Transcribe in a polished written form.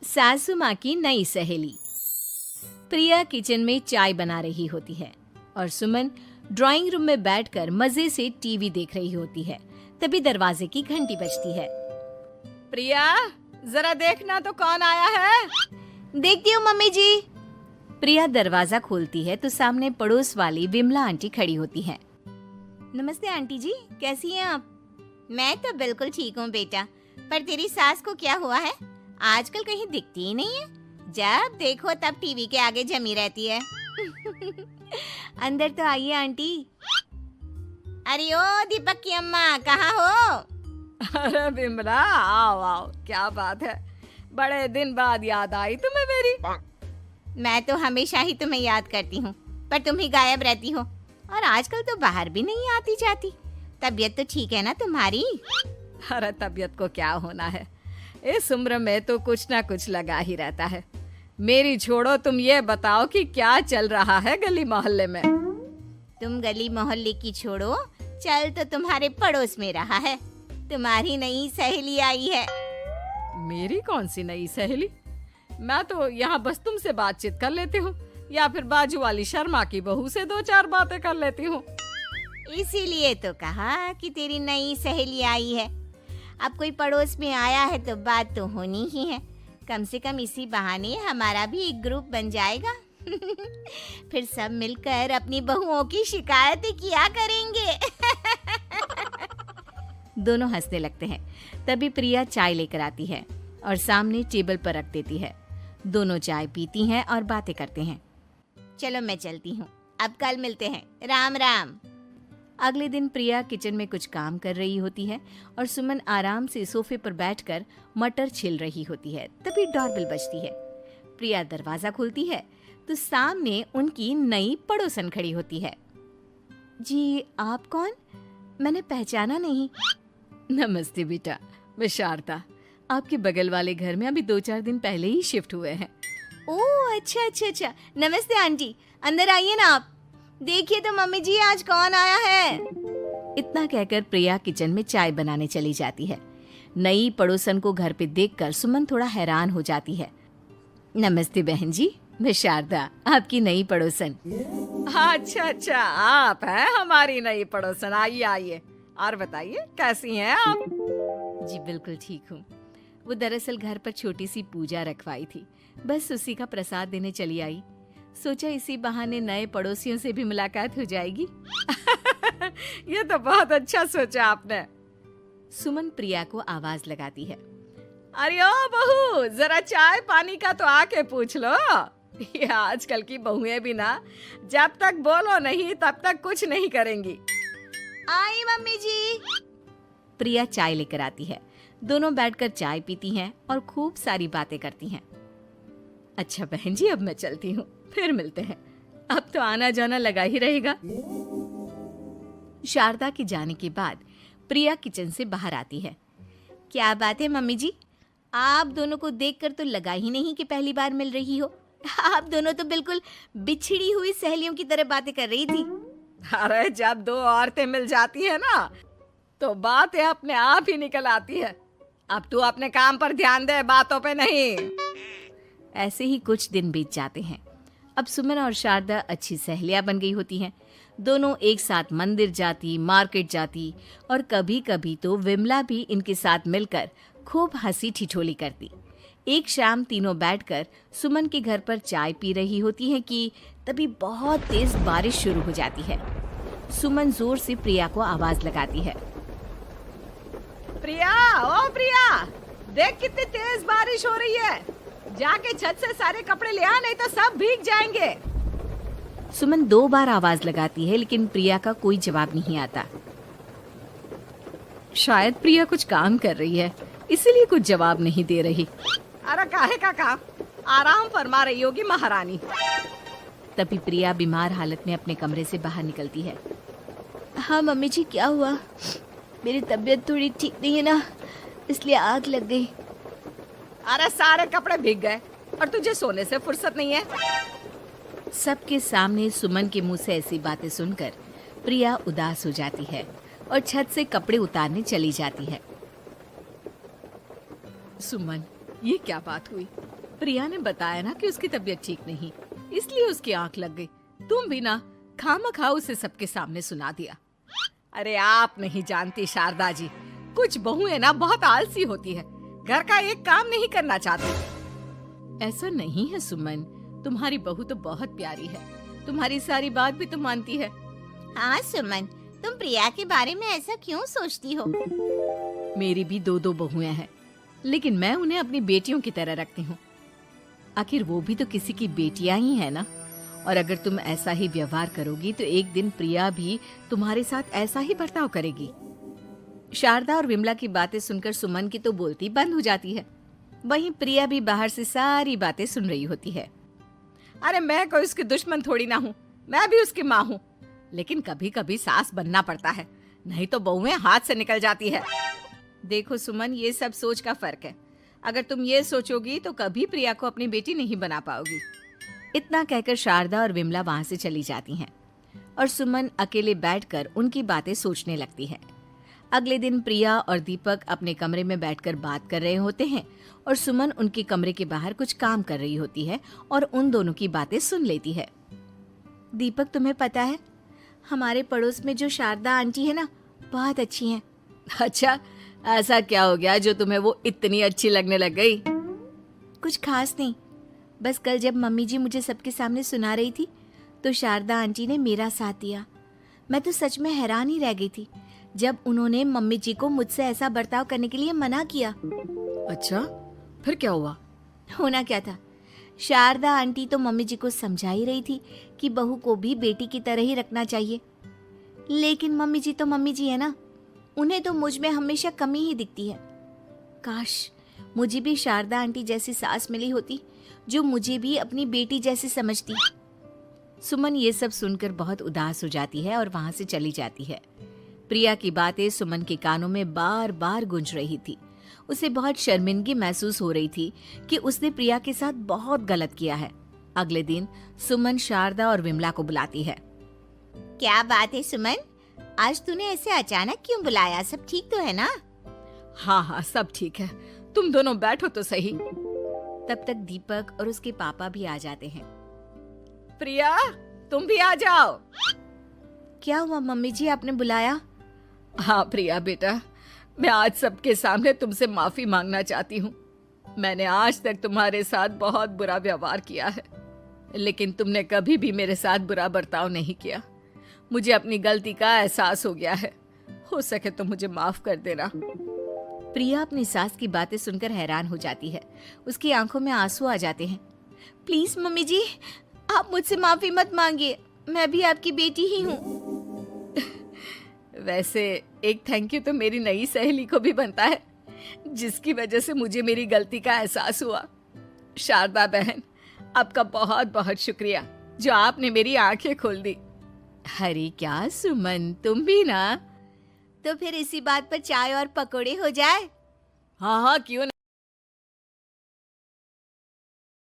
सासू माँ की नई सहेली। प्रिया किचन में चाय बना रही होती है और सुमन ड्राइंग रूम में बैठकर मजे से टीवी देख रही होती है। तभी दरवाजे की घंटी बजती है। प्रिया, जरा देखना तो कौन आया है। देखती हूँ मम्मी जी। प्रिया दरवाजा खोलती है तो सामने पड़ोस वाली विमला आंटी खड़ी होती है। नमस्ते आंटी जी, कैसी हैं आप? मैं तो बिल्कुल ठीक हूँ बेटा, पर तेरी सास को क्या हुआ है? आजकल कहीं दिखती ही नहीं है। जब देखो तब टीवी के आगे जमी रहती है। अंदर तो आइए आंटी। अरे ओ दीपक की अम्मा, कहाँ हो? अरे बिमला, आओ आओ, क्या बात है, बड़े दिन बाद याद आई तुम्हें मेरी। मैं तो हमेशा ही तुम्हें याद करती हूँ, पर तुम ही गायब रहती हो और आजकल तो बाहर भी नहीं आती जाती। तबीयत तो ठीक है ना तुम्हारी? अरे तबीयत को क्या होना है, इस उम्र में तो कुछ ना कुछ लगा ही रहता है। मेरी छोड़ो, तुम ये बताओ कि क्या चल रहा है गली मोहल्ले में। तुम गली मोहल्ले की छोड़ो, चल तो तुम्हारे पड़ोस में रहा है। तुम्हारी नई सहेली आई है। मेरी कौन सी नई सहेली? मैं तो यहाँ बस तुमसे बातचीत कर लेती हूँ या फिर बाजू वाली शर्मा की बहू से दो चार बातें कर लेती हूँ। इसीलिए तो कहा कि तेरी नई सहेली आई है। अब कोई पड़ोस में आया है तो बात तो होनी ही है। कम से कम इसी बहाने हमारा भी एक ग्रुप बन जाएगा। फिर सब मिलकर अपनी बहुओं की शिकायतें किया करेंगे। दोनों हंसने लगते हैं। तभी प्रिया चाय लेकर आती है और सामने टेबल पर रख देती है। दोनों चाय पीती हैं और बातें करते हैं। चलो मैं चलती हूँ, अब कल मिलते हैं। राम राम। अगले दिन प्रिया किचन में कुछ काम कर रही होती है और सुमन आराम से सोफे पर बैठकर मटर छिल रही होती है। तभी डोरबेल बजती है। प्रिया दरवाजा खोलती है तो सामने उनकी नई पड़ोसन खड़ी होती है। जी, आप कौन? मैंने पहचाना नहीं। नमस्ते बेटा, मैं शारदा, आपके बगल वाले घर में अभी 2-4 दिन पहले ही शिफ्ट हुए हैं। ओह अच्छा अच्छा अच्छा, नमस्ते आंटी, अंदर आइए ना आप। देखिए तो मम्मी जी, आज कौन आया है। इतना कहकर प्रिया किचन में चाय बनाने चली जाती है। नई पड़ोसन को घर पे देखकर सुमन थोड़ा हैरान हो जाती है। नमस्ते बहन जी, मैं शारदा, आपकी नई पड़ोसन। अच्छा अच्छा, आप हैं हमारी नई पड़ोसन। आइए आइए, और बताइए कैसी हैं आप? जी बिल्कुल ठीक हूँ। वो दरअसल घर पर छोटी सी पूजा रखवाई थी, बस उसी का प्रसाद देने चली आई। सोचा इसी बहाने नए पड़ोसियों से भी मुलाकात हो जाएगी। ये तो बहुत अच्छा सोचा आपने। सुमन प्रिया को आवाज लगाती है। अरे ओ बहू, जरा चाय पानी का तो आके पूछ लो। ये आजकल की बहुएं भी ना, जब तक बोलो नहीं तब तक कुछ नहीं करेंगी। आई मम्मी जी। प्रिया चाय लेकर आती है। दोनों बैठकर चाय पीती हैं और खूब सारी बातें करती हैं। अच्छा बहन जी, अब मैं चलती हूँ, फिर मिलते हैं। अब तो आना जाना लगा ही रहेगा। शारदा के जाने के बाद प्रिया किचन से बाहर आती है। क्या बात है मम्मी जी, आप दोनों को देखकर तो लगा ही नहीं कि पहली बार मिल रही हो। आप दोनों तो बिल्कुल बिछड़ी हुई सहेलियों की तरह बातें कर रही थी। अरे जब दो औरतें मिल जाती है ना, तो बातें अपने आप ही निकल आती है। अब तू अपने काम पर ध्यान दे, बातों पे नहीं। ऐसे ही कुछ दिन बीत जाते हैं। अब सुमन और शारदा अच्छी सहेलियां बन गई होती हैं। दोनों एक साथ मंदिर जाती, मार्केट जाती और कभी कभी तो विमला भी इनके साथ मिलकर खूब हंसी ठिठोली करती। एक शाम तीनों बैठकर सुमन के घर पर चाय पी रही होती हैं कि तभी बहुत तेज बारिश शुरू हो जाती है। सुमन जोर से प्रिया को आवाज लगाती है। प्रिया, ओ प्रिया, देख कितनी तेज बारिश हो रही है। जाके छत से सारे कपड़े ले आ, नहीं तो सब भीग जाएंगे। सुमन 2 बार आवाज लगाती है लेकिन प्रिया का कोई जवाब नहीं आता। शायद प्रिया कुछ काम कर रही है, इसीलिए कुछ जवाब नहीं दे रही। अरे काहे का काम, आराम फरमा रही होगी महारानी। तभी प्रिया बीमार हालत में अपने कमरे से बाहर निकलती है। हाँ मम्मी जी, क्या हुआ? मेरी तबीयत थोड़ी ठीक नहीं है ना, इसलिए आग लग गई। अरे सारे कपड़े भीग गए और तुझे सोने से फुर्सत नहीं है। सबके सामने सुमन के मुंह से ऐसी बातें सुनकर प्रिया उदास हो जाती है और छत से कपड़े उतारने चली जाती है। सुमन, ये क्या बात हुई? प्रिया ने बताया ना कि उसकी तबीयत ठीक नहीं, इसलिए उसकी आंख लग गई। तुम भी ना खामखा उसे सबके सामने सुना दिया। अरे आप नहीं जानती शारदा जी, कुछ बहुएं ना बहुत आलसी होती है, घर का एक काम नहीं करना चाहती। ऐसा नहीं है सुमन, तुम्हारी बहू तो बहुत प्यारी है, तुम्हारी सारी बात भी तो मानती है। हाँ सुमन, तुम प्रिया के बारे में ऐसा क्यों सोचती हो? मेरी भी दो बहुएं हैं, लेकिन मैं उन्हें अपनी बेटियों की तरह रखती हूँ। आखिर वो भी तो किसी की बेटियां ही है ना। और अगर तुम ऐसा ही व्यवहार करोगी तो एक दिन प्रिया भी तुम्हारे साथ ऐसा ही बर्ताव करेगी। शारदा और विमला की बातें सुनकर सुमन की तो बोलती बंद हो जाती है। वहीं प्रिया भी बाहर से सारी बातें सुन रही होती है। अरे मैं कोई उसकी दुश्मन थोड़ी ना हूँ, मैं भी उसकी माँ हूँ, लेकिन कभी कभी सास बनना पड़ता है, नहीं तो बहुएं हाथ से निकल जाती है। देखो सुमन, ये सब सोच का फर्क है। अगर तुम ये सोचोगी तो कभी प्रिया को अपनी बेटी नहीं बना पाओगी। इतना कहकर शारदा और विमला वहां से चली जाती हैं और सुमन अकेले बैठकर उनकी बातें सोचने लगती है। अगले दिन प्रिया और दीपक अपने कमरे में बैठकर बात कर रहे होते हैं और सुमन उनके कमरे के बाहर कुछ काम कर रही होती है और उन दोनों की बातें सुन लेती है। दीपक, तुम्हें पता है हमारे पड़ोस में जो शारदा आंटी है ना, बहुत अच्छी हैं। अच्छा, ऐसा क्या हो गया जो तुम्हें वो इतनी अच्छी लगने लग गई? कुछ खास नहीं, बस कल जब मम्मी जी मुझे सबके सामने सुना रही थी तो शारदा आंटी ने मेरा साथ दिया। मैं तो सच में हैरान ही रह गई थी जब उन्होंने मम्मी जी को मुझसे ऐसा बर्ताव करने के लिए मना किया। अच्छा, फिर क्या हुआ? होना क्या था, शारदा आंटी तो मम्मी जी को समझा ही रही थी कि बहू को भी बेटी की तरह ही रखना चाहिए, लेकिन मम्मी जी तो मम्मी जी है ना, उन्हें तो मुझ में हमेशा कमी ही दिखती है। काश मुझे भी शारदा आंटी जैसी सास मिली होती जो मुझे भी अपनी बेटी जैसी समझती। सुमन ये सब सुनकर बहुत उदास हो जाती है और वहां से चली जाती है। प्रिया की बातें सुमन के कानों में बार बार गूंज रही थी। उसे बहुत शर्मिंदगी महसूस हो रही थी कि उसने प्रिया के साथ बहुत गलत किया है। अगले दिन सुमन शारदा और विमला को बुलाती है। क्या बात है सुमन, आज तूने ऐसे अचानक क्यों बुलाया? सब ठीक तो है ना? हाँ हाँ, सब ठीक है, तुम दोनों बैठो तो सही। तब तक दीपक और उसके पापा भी आ जाते हैं। प्रिया, तुम भी आ जाओ। क्या हुआ मम्मी जी, आपने बुलाया? हाँ प्रिया बेटा, मैं आज सबके सामने तुमसे माफी मांगना चाहती हूँ। मैंने आज तक तुम्हारे साथ बहुत बुरा व्यवहार किया है, लेकिन तुमने कभी भी मेरे साथ बुरा बर्ताव नहीं किया। मुझे अपनी गलती का एहसास हो गया है, हो सके तो मुझे माफ कर देना। प्रिया अपनी सास की बातें सुनकर हैरान हो जाती है। उसकी आंखों में आंसू आ जाते हैं। प्लीज मम्मी जी, आप मुझसे माफी मत मांगिए, मैं भी आपकी बेटी ही हूँ। वैसे एक थैंक यू तो मेरी नई सहेली को भी बनता है, जिसकी वजह से मुझे मेरी गलती का एहसास हुआ। शारदा बहन, आपका बहुत बहुत शुक्रिया जो आपने मेरी आंखें खोल दी। अरे क्या सुमन, तुम भी ना। तो फिर इसी बात पर चाय और पकोड़े हो जाए? हाँ हाँ, क्यों